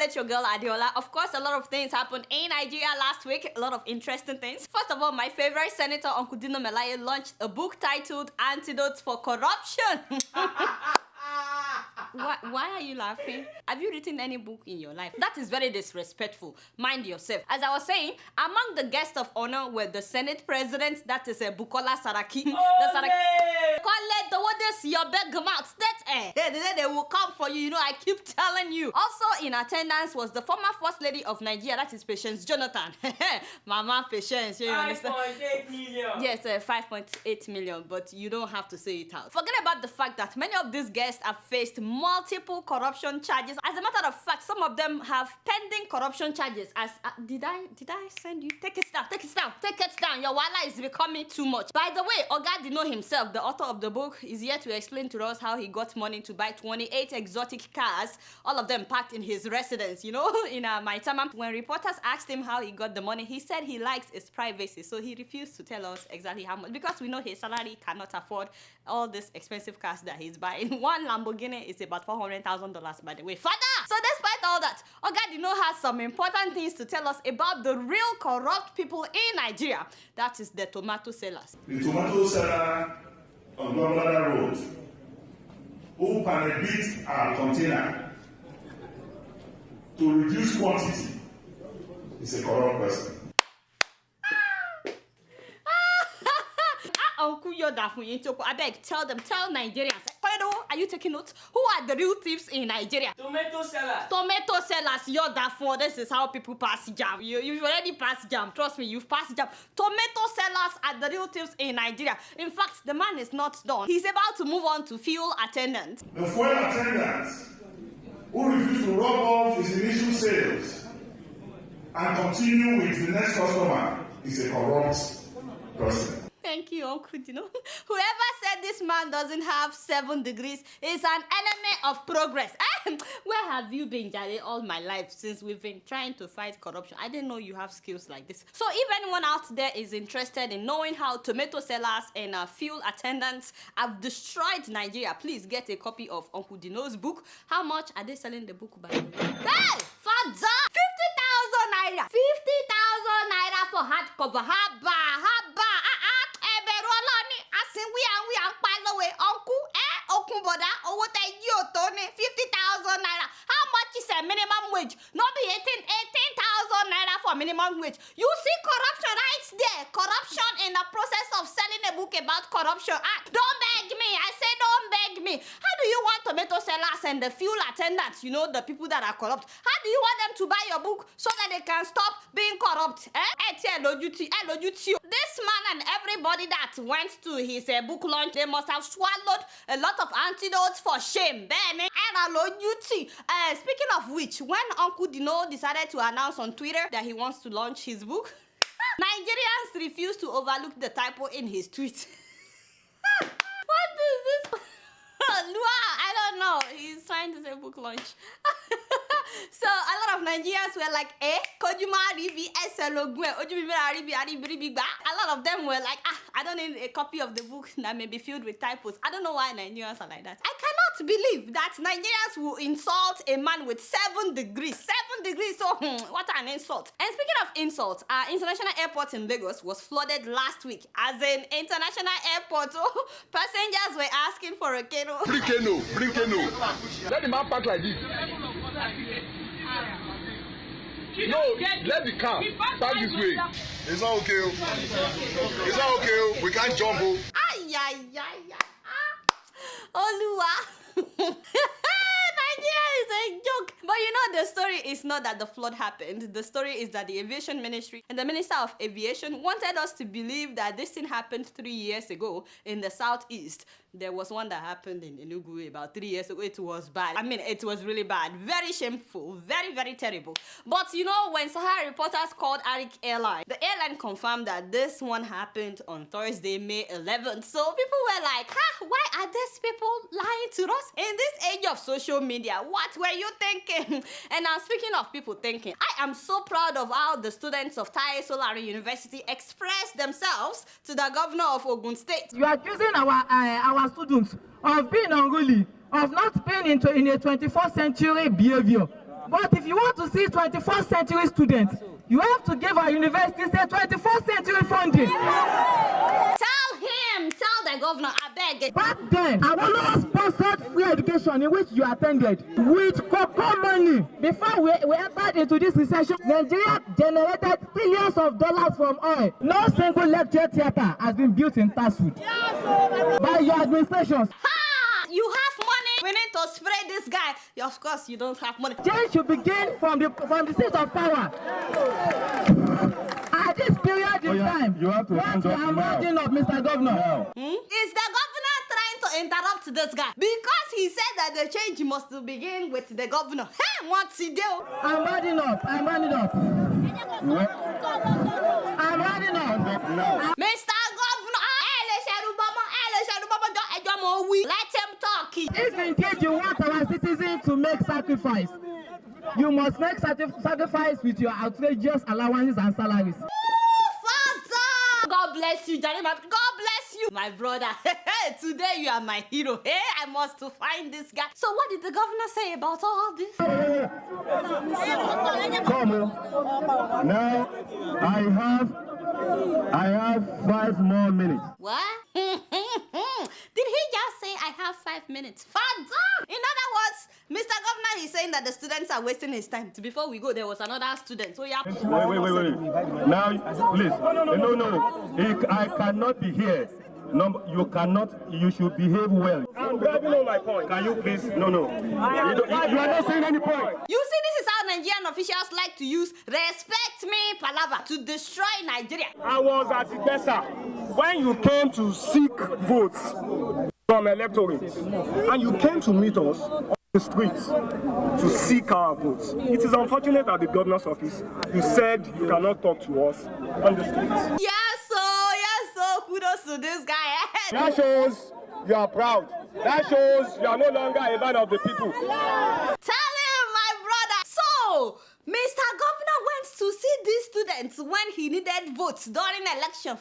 It's your girl Adeola. Of course, a lot of things happened in Nigeria last week. A lot of interesting things. First of all, my favorite senator, Uncle Dino Melaye, launched a book titled Antidotes for Corruption. Why are you laughing? Have you written any book in your life? That is very disrespectful. Mind yourself. As I was saying, among the guests of honor were the Senate President, that is Bukola Saraki. Oh, Collect the waters, your beg mouth. They will come for you. You know, I keep telling you. Also in attendance was the former First Lady of Nigeria, that is Patience Jonathan. Mama Patience, you understand? 5.8 million. Yes, 5.8 million, but you don't have to say it out. Forget about the fact that many of these guests have faced multiple corruption charges. As a matter of fact, some of them have pending corruption charges. As did I send you? Take it down. Your wala is becoming too much. By the way, Oga Dino himself, the author of the book, is here to explain to us how he got money to buy 28 exotic cars, all of them parked in his residence, you know, in Maitama. When reporters asked him how he got the money, he said he likes his privacy, so he refused to tell us exactly how much, because we know his salary cannot afford all these expensive cars that he's buying. One Lamborghini is about $400,000, by the way. Father! So despite all that, Oga Dino has some important things to tell us about the real corrupt people in Nigeria. That is the tomato sellers. The tomato seller on Governor Road who pan-beat our container to reduce quantity is a corrupt person. Uncle I beg, tell Nigerians. Are you taking notes? Who are the real thieves in Nigeria? Tomato sellers. Tomato sellers, Yodafo. This is how people pass jam. You've already passed jam. Trust me, you've passed jam. Tomato sellers are the real thieves in Nigeria. In fact, the man is not done. He's about to move on to fuel attendant. The fuel attendant who refused to rub off his initial sales and continue with the next customer is a corrupt person. Thank you, Uncle Dino. Whoever said this man doesn't have 7 degrees is an enemy of progress. Where have you been, Jade, all my life since we've been trying to fight corruption? I didn't know you have skills like this. So if anyone out there is interested in knowing how tomato sellers and fuel attendants have destroyed Nigeria, please get a copy of Uncle Dino's book. How much are they selling the book by the way? Hey, Father! 50,000 naira! 50,000 naira for hardcover. Haba! We are Uncle, Okunboda, over the Yotone, 50,000 naira. How much is a minimum wage? Not be 18,000 naira for minimum wage. You see corruption right there. Corruption in the process of selling a book about corruption. Don't beg me. I say don't beg me. How do you want tomato sellers and the fuel attendants, you know, the people that are corrupt? How do you want them to buy your book so that they can stop being corrupt? This man and everybody that went to his book launch, they must have swallowed a lot of antidotes for shame. Speaking of which, when Uncle Dino decided to announce on Twitter that he wants to launch his book, Nigerians refused to overlook the typo in his tweet. What is this? I don't know. He's trying to say book launch. So a lot of Nigerians were like, a lot of them were like, I don't need a copy of the book that may be filled with typos. I don't know why Nigerians are like that. I cannot believe that Nigerians will insult a man with 7 degrees. 7 degrees, so what an insult. And speaking of insults, our international airport in Lagos was flooded last week. As in international airport, passengers were asking for a keno. Bring keno. Let the man park like this. No, let the car park this way. It's not okay. It's not okay. We can't jump. Oluwa. Nigeria is a joke. But you know, the story is not that the flood happened. The story is that the aviation ministry and the Minister of Aviation wanted us to believe that this thing happened 3 years ago in the southeast. There was one that happened in Enugu about 3 years ago. It was bad. I mean, it was really bad. Very shameful. Very, very terrible. But you know, when Sahara reporters called Arik Airline, the airline confirmed that this one happened on Thursday, May 11th. So people were like, why are these people lying to us? In this age of social media, what were you thinking? And now, speaking of people thinking, I am so proud of how the students of Tai Solari University expressed themselves to the governor of Ogun State. You are accusing our students of being unruly, of not being in a 21st century behavior. But if you want to see 21st century students, you have to give our universities a 21st century funding. Tell the governor, I beg. Back then, Adeola sponsored free education in which you attended with cocoa money. Before we entered into this recession, Nigeria generated billions of dollars from oil. No single lecture theater has been built in Taswood by your administrations. You have money. We need to spray this guy. Of course, you don't have money. Change should begin from the seat of power. At this period in time, you have to what you are margin of Mr. Governor. Is the governor trying to interrupt this guy? Because he said that the change must begin with the governor. Hey, what's he do? I'm rounding up. I'm rounding up. Mr. Governor, let him talk. If indeed you want our citizens to make sacrifice, you must make sacrifice with your outrageous allowances and salaries. Father! God bless you, Johnny. God bless you, my brother. Today you are my hero. Hey, I must find this guy. So what did the governor say about all this? Come on. Now, I have 5 more minutes. What? Did he just say I have 5 minutes? Father! In other words, Mr. Governor is saying that the students are wasting his time. Before we go, there was another student. So yeah. Wait. Now, please. No. I cannot be here. No, you cannot. You should behave well. I'm driving on my point. Can you please? No. You are not saying any point. You see, this is how Nigerian officials like to use respect me palaver to destroy Nigeria. I was at Ibesa when you came to seek votes from electorates, and you came to meet us on the streets to seek our votes. It is unfortunate at the governor's office you said you cannot talk to us on the streets. Yes, so kudos to this guy. That shows you are proud. That shows you are no longer a man of the people. Tell him, my brother. So, Mr. Governor went to see these students when he needed votes during election.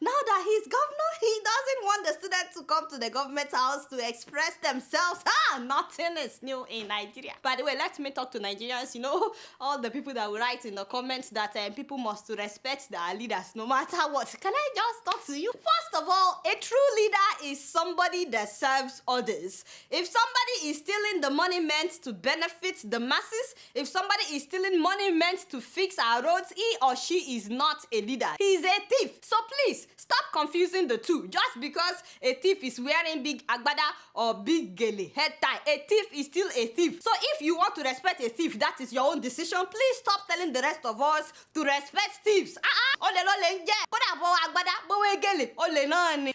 Now that he's governor, he doesn't want the students to come to the government house to express themselves. Nothing is new in Nigeria. By the way, let me talk to Nigerians. You know, all the people that will write in the comments that people must respect their leaders no matter what. Can I just talk to you? First of all, a true leader is somebody that serves others. If somebody is stealing the money meant to benefit the masses, if somebody is stealing money meant to fix our roads, he or she is not a leader. He is a thief. So please, stop confusing the two. Just because a thief is wearing big agbada or big gele, head tie, a thief is still a thief. So if you want to respect a thief, that is your own decision. Please stop telling the rest of us to respect thieves.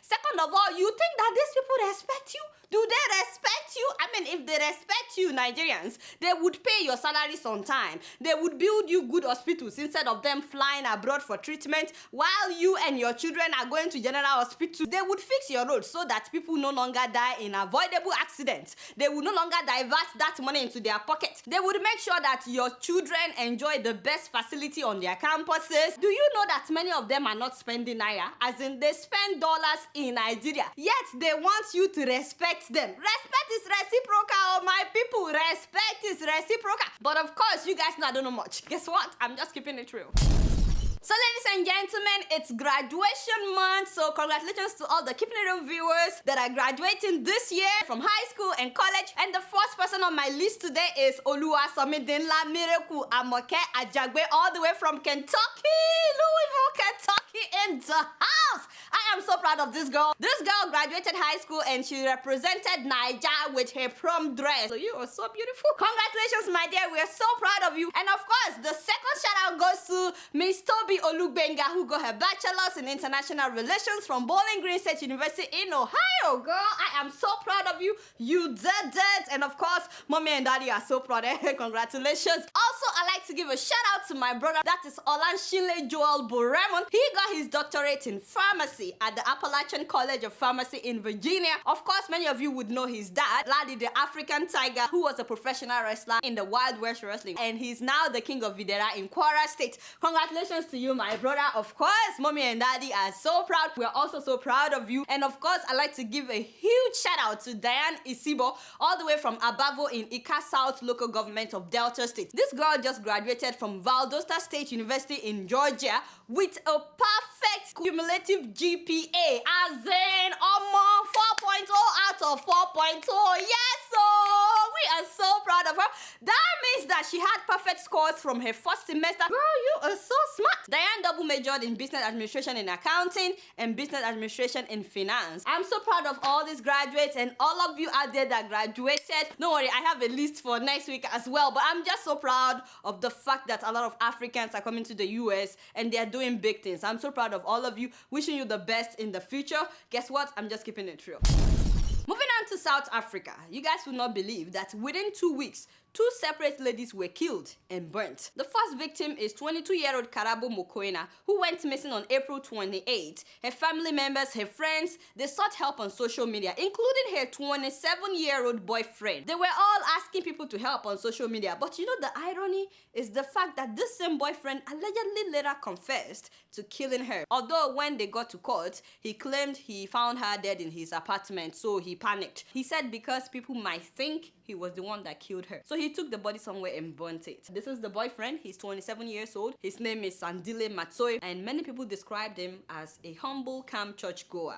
Second of all, you think that these people respect you? Do they respect you? I mean, if they respect you, Nigerians, they would pay your salaries on time. They would build you good hospitals instead of them flying abroad for treatment while you and your children are going to general hospitals. They would fix your roads so that people no longer die in avoidable accidents. They would no longer divert that money into their pocket. They would make sure that your children enjoy the best facility on their campuses. Do you know that many of them are not spending naira? As in, they spend dollars in Nigeria. Yet, they want you to respect them. Respect is reciprocal, my people. Respect is reciprocal. But of course, you guys know I don't know much. Guess what? I'm just keeping it real. So ladies and gentlemen, it's graduation month, so congratulations to all the Keeping It Real viewers that are graduating this year from high school and college. And the first person on my list today is Oluwasamidinla Miracle Amoke Ajagbe, all the way from Kentucky, Louisville, Kentucky, in the house. I am so proud of this girl. This girl graduated high school and she represented Nigeria with her prom dress. So you are so beautiful. Congratulations, my dear. We are so proud of you. And of course, the second shout out goes to Miss Toby Olugbenga, who got her bachelor's in international relations from Bowling Green State University in Ohio. Girl, I am so proud of you. You did it. And of course, mommy and daddy are so proud. Congratulations. Also, I'd like to give a shout out to my brother, that is Olanshile Joel Boremon. He got his doctorate in pharmacy at the Appalachian College of Pharmacy in Virginia. Of course, many of you would know his dad, Laddie the African Tiger, who was a professional wrestler in the Wild West Wrestling, and he's now the king of Videra in Kwara State. Congratulations to you, my brother. Of course, mommy and daddy are so proud. We're also so proud of you. And of course, I'd like to give a huge shout out to Diane Isibo, all the way from Abavo in Ika South local government of Delta State. This girl just graduated from Valdosta State University in Georgia with a perfect cumulative GPA, as in 4.0 out of 4.0. Yes, so we are so proud of her. That means that she had perfect scores from her first semester. Girl, you are so smart. Diane double majored in business administration and accounting and business administration in finance. I'm so proud of all these graduates and all of you out there that graduated. Don't worry, I have a list for next week as well, but I'm just so proud of the fact that a lot of Africans are coming to the US and they're doing big things. I'm so proud of all of you, wishing you the best in the future. Guess what? I'm just keeping it real. Moving on to South Africa, you guys will not believe that within 2 weeks, 2 separate ladies were killed and burnt. The first victim is 22-year-old Karabo Mokoena, who went missing on April 28. Her family members, her friends, they sought help on social media, including her 27-year-old boyfriend. They were all asking people to help on social media, but you know the irony is the fact that this same boyfriend allegedly later confessed to killing her. Although when they got to court, he claimed he found her dead in his apartment, so he panicked. He said because people might think he was the one that killed her. So he took the body somewhere and burnt it. This is the boyfriend. He's 27 years old. His name is Sandile Matsoy, and many people described him as a humble, calm churchgoer.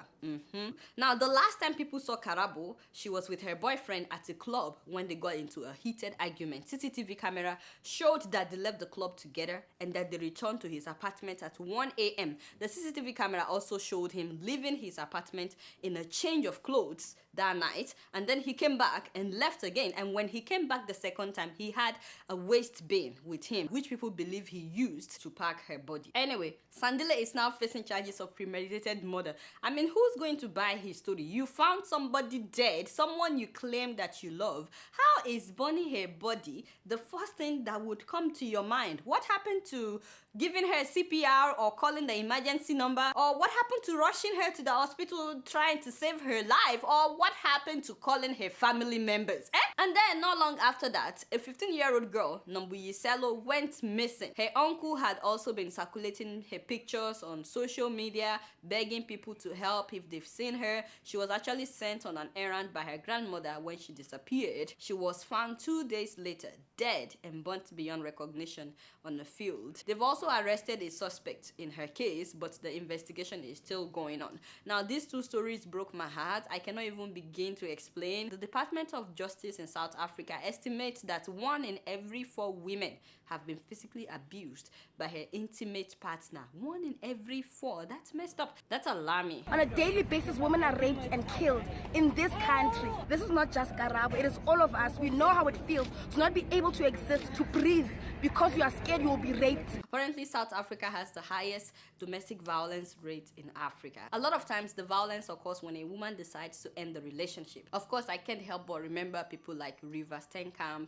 Now, the last time people saw Karabo, she was with her boyfriend at a club when they got into a heated argument. CCTV camera showed that they left the club together and that they returned to his apartment at 1 a.m. The CCTV camera also showed him leaving his apartment in a change of clothes that night, and then he came back and left again. And when he came back the second time, he had a waste bin with him, which people believe he used to pack her body. Anyway, Sandile is now facing charges of premeditated murder. I mean, who's going to buy his story? You found somebody dead, someone you claim that you love. How is burning her body the first thing that would come to your mind? What happened to giving her CPR or calling the emergency number? Or what happened to rushing her to the hospital trying to save her life? Or what happened to calling her family members? And then not long after that, a 15-year-old girl, Nambuyi Selo, went missing. Her uncle had also been circulating her pictures on social media, begging people to help if they've seen her. She was actually sent on an errand by her grandmother when she disappeared. She was found 2 days later, dead and burnt beyond recognition on the field. They've also arrested a suspect in her case, but the investigation is still going on. Now, these two stories broke my heart. I cannot even begin to explain. The Department of Justice in South Africa estimates that 1 in every 4 women have been physically abused by her intimate partner. 1 in every 4. That's messed up. That's alarming. On a daily basis, women are raped and killed in this country. This is not just Karabo, it is all of us. We know how it feels to not be able to exist, to breathe, because you are scared you will be raped. Apparently, South Africa has the highest domestic violence rate in Africa. A lot of times, the violence occurs when a woman decides to end the relationship. Of course, I can't help but remember people like Riva Steenkamp,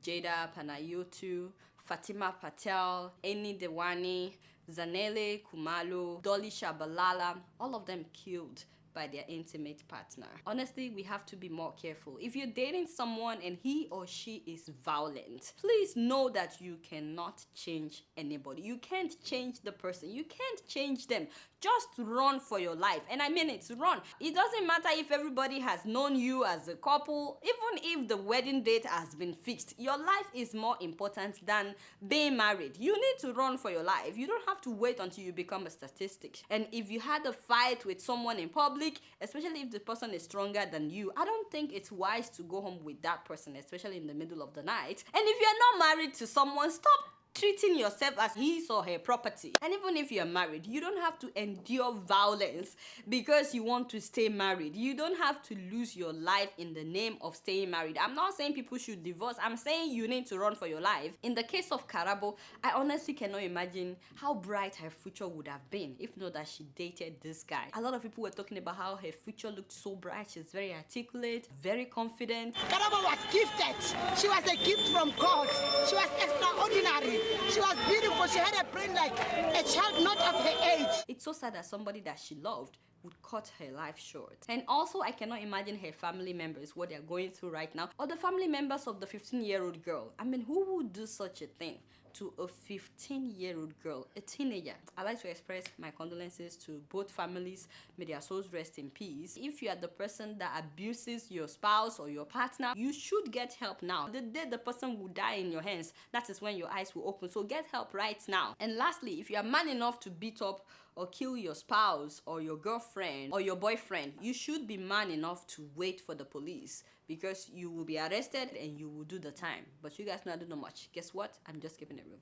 Jada Panayotu, Fatima Patel, Eni Dewani, Zanele Kumalo, Dolly Shabalala, all of them killed by their intimate partner. Honestly, we have to be more careful. If you're dating someone and he or she is violent, please know that you cannot change anybody. You can't change the person. You can't change them. Just run for your life. And I mean it, run. It doesn't matter if everybody has known you as a couple, even if the wedding date has been fixed. Your life is more important than being married. You need to run for your life. You don't have to wait until you become a statistic. And if you had a fight with someone in public, especially if the person is stronger than you, I don't think it's wise to go home with that person, especially in the middle of the night. And if you're not married to someone, stop treating yourself as his or her property. And even if you're married, you don't have to endure violence because you want to stay married. You don't have to lose your life in the name of staying married. I'm not saying people should divorce. I'm saying you need to run for your life. In the case of Karabo, I honestly cannot imagine how bright her future would have been if not that she dated this guy. A lot of people were talking about how her future looked so bright. She's very articulate, very confident. Karabo was gifted. She was a gift from God. She was extraordinary. ordinary. She was beautiful. She had a brain like a child not of her age. It's so sad that somebody that she loved would cut her life short. And also, I cannot imagine her family members, what they're going through right now, or the family members of the 15-year-old girl. I mean, who would do such a thing to a 15-year-old girl, a teenager? I'd like to express my condolences to both families. May their souls rest in peace. If you are the person that abuses your spouse or your partner, you should get help now. The day the person will die in your hands, that is when your eyes will open. So get help right now. And lastly, if you are man enough to beat up or kill your spouse or your girlfriend or your boyfriend, you should be man enough to wait for the police, because you will be arrested and you will do the time. But you guys not do much. Guess what? I'm just keeping it real.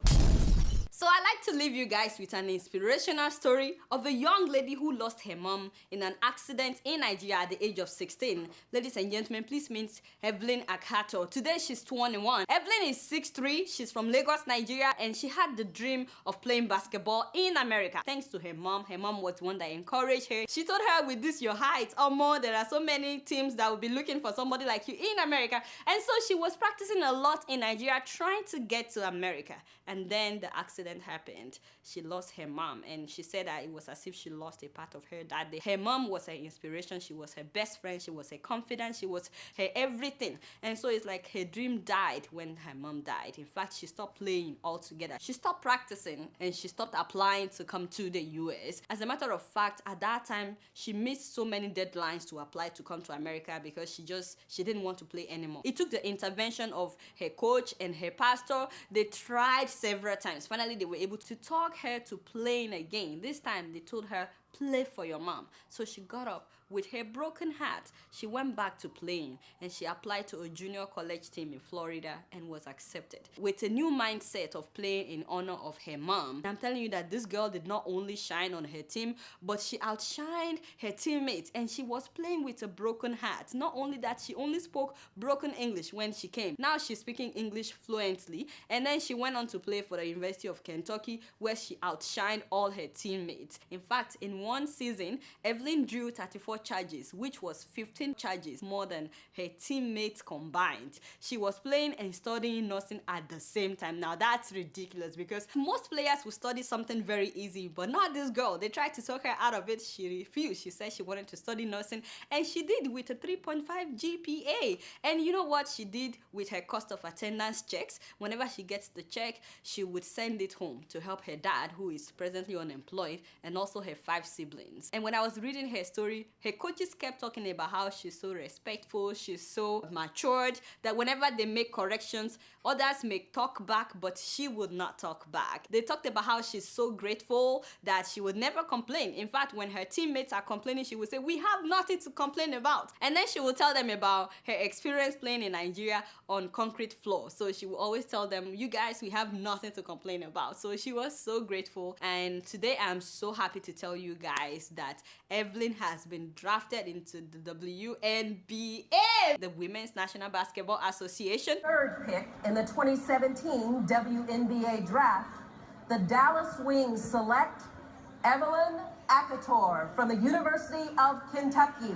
So I like to leave you guys with an inspirational story of a young lady who lost her mom in an accident in Nigeria at the age of 16. Ladies and gentlemen, please meet Evelyn Akato. Today she's 21. Evelyn is 6'3", she's from Lagos, Nigeria, and she had the dream of playing basketball in America. Thanks to her mom was the one that encouraged her. She told her, with this your height or more, there are so many teams that will be looking for somebody like you in America. And so she was practicing a lot in Nigeria, trying to get to America. And then the accident happened. She lost her mom, and she said that it was as if she lost a part of her that day. Her mom was her inspiration. She was her best friend. She was her confidant. She was her everything. And so it's like her dream died when her mom died. In fact, she stopped playing altogether. She stopped practicing, and she stopped applying to come to the US. As a matter of fact, at that time, she missed so many deadlines to apply to come to America because she didn't want to play anymore. It took the intervention of her coach and her pastor. They tried several times. Finally, they were able to talk her to playing again. This time, they told her, play for your mom. So she got up with her broken heart. She went back to playing, and she applied to a junior college team in Florida and was accepted with a new mindset of playing in honor of her mom. And I'm telling you that this girl did not only shine on her team, but she outshined her teammates, and she was playing with a broken heart. Not only that, she only spoke broken English when she came. Now she's speaking English fluently, and then she went on to play for the University of Kentucky, where she outshined all her teammates. In fact, in one season, Evelyn drew 34 charges, which was 15 charges more than her teammates combined. She was playing and studying nursing at the same time. Now that's ridiculous, because most players will study something very easy, but not this girl. They tried to talk her out of it. She refused. She said she wanted to study nursing, and she did with a 3.5 GPA. And you know what she did with her cost of attendance checks? Whenever she gets the check, she would send it home to help her dad, who is presently unemployed, and also her 5 siblings. And when I was reading her story, her coaches kept talking about how she's so respectful, she's so matured, that whenever they make corrections, others may talk back, but she would not talk back. They talked about how she's so grateful that she would never complain. In fact, when her teammates are complaining, she would say, we have nothing to complain about. And then she will tell them about her experience playing in Nigeria on concrete floor. So she will always tell them, you guys, we have nothing to complain about. So she was so grateful. And today I'm so happy to tell you guys that Evelyn has been drafted into the WNBA, the Women's National Basketball Association. Third pick in the 2017 WNBA draft, the Dallas Wings select Evelyn Akator from the University of Kentucky.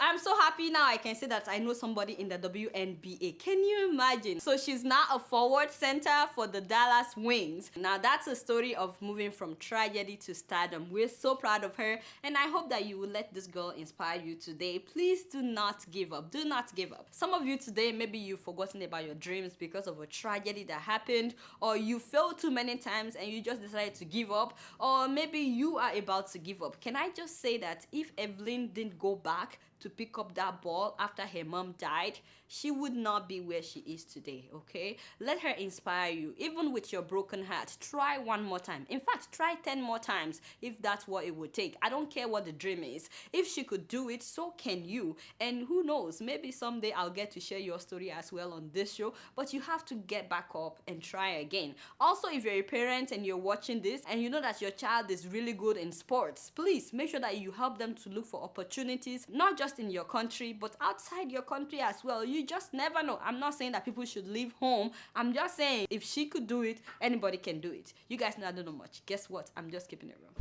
I'm so happy now I can say that I know somebody in the WNBA. Can you imagine? So she's now a forward center for the Dallas Wings. Now that's a story of moving from tragedy to stardom. We're so proud of her, and I hope that you will let this girl inspire you today. Please do not give up. Do not give up. Some of you today, maybe you've forgotten about your dreams because of a tragedy that happened, or you failed too many times and you just decided to give up, or maybe you are about to give up. Can I just say that if Evelyn didn't go back to pick up that ball after her mom died, she would not be where she is today, okay? Let her inspire you. Even with your broken heart, try one more time. In fact, try 10 more times if that's what it would take. I don't care what the dream is. If she could do it, so can you. And who knows, maybe someday I'll get to share your story as well on this show, but you have to get back up and try again. Also, if you're a parent and you're watching this and you know that your child is really good in sports, please make sure that you help them to look for opportunities, not just in your country, but outside your country as well. You just never know. I'm not saying that people should leave home. I'm just saying if she could do it, anybody can do it. You guys know I don't know much. Guess what? I'm just keeping it real.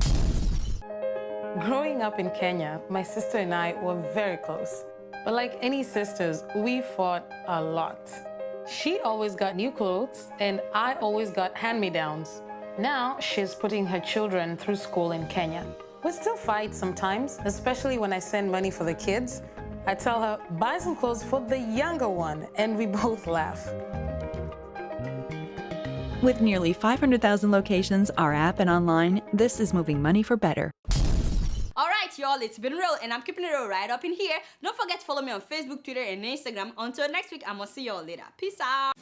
Growing up in Kenya, my sister and I were very close. But like any sisters, we fought a lot. She always got new clothes, and I always got hand-me-downs. Now she's putting her children through school in Kenya. We still fight sometimes, especially when I send money for the kids. I tell her, buy some clothes for the younger one, and we both laugh. With nearly 500,000 locations, our app and online, this is moving money for better. Alright, y'all, it's been real, and I'm keeping it real right up in here. Don't forget to follow me on Facebook, Twitter, and Instagram. Until next week, I'm gonna see y'all later. Peace out.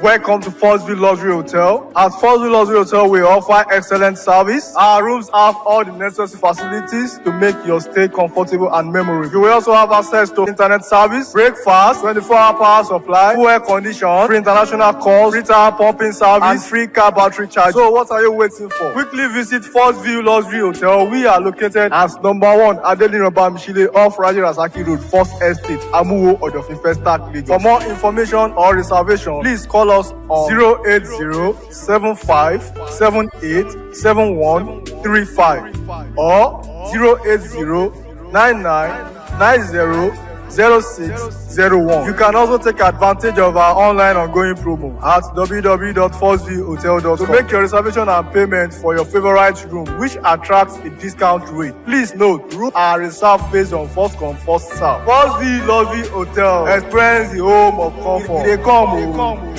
Welcome to Forstview Luxury Hotel. At Forstview Luxury Hotel, we offer excellent service. Our rooms have all the necessary facilities to make your stay comfortable and memorable. You will also have access to internet service, breakfast, 24-hour power supply, full air condition, free international calls, free tire pumping service, and free car battery charge. So what are you waiting for? Quickly visit Forstview Luxury Hotel. We are located at #1 Adeola Bamishile off Raji Rasaki Road, First Estate, Amuwo, Odofin Festac, Lagos. For more information or reservation, please call us on 08075787135 or 08099900601. You can also take advantage of our online ongoing promo at www.forceviewhotel.com to make your reservation and payment for your favorite room, which attracts a discount rate. Please note, rooms are reserved based on first come, first serve. Forstview Luxury Hotel. Experience the home of comfort. They come.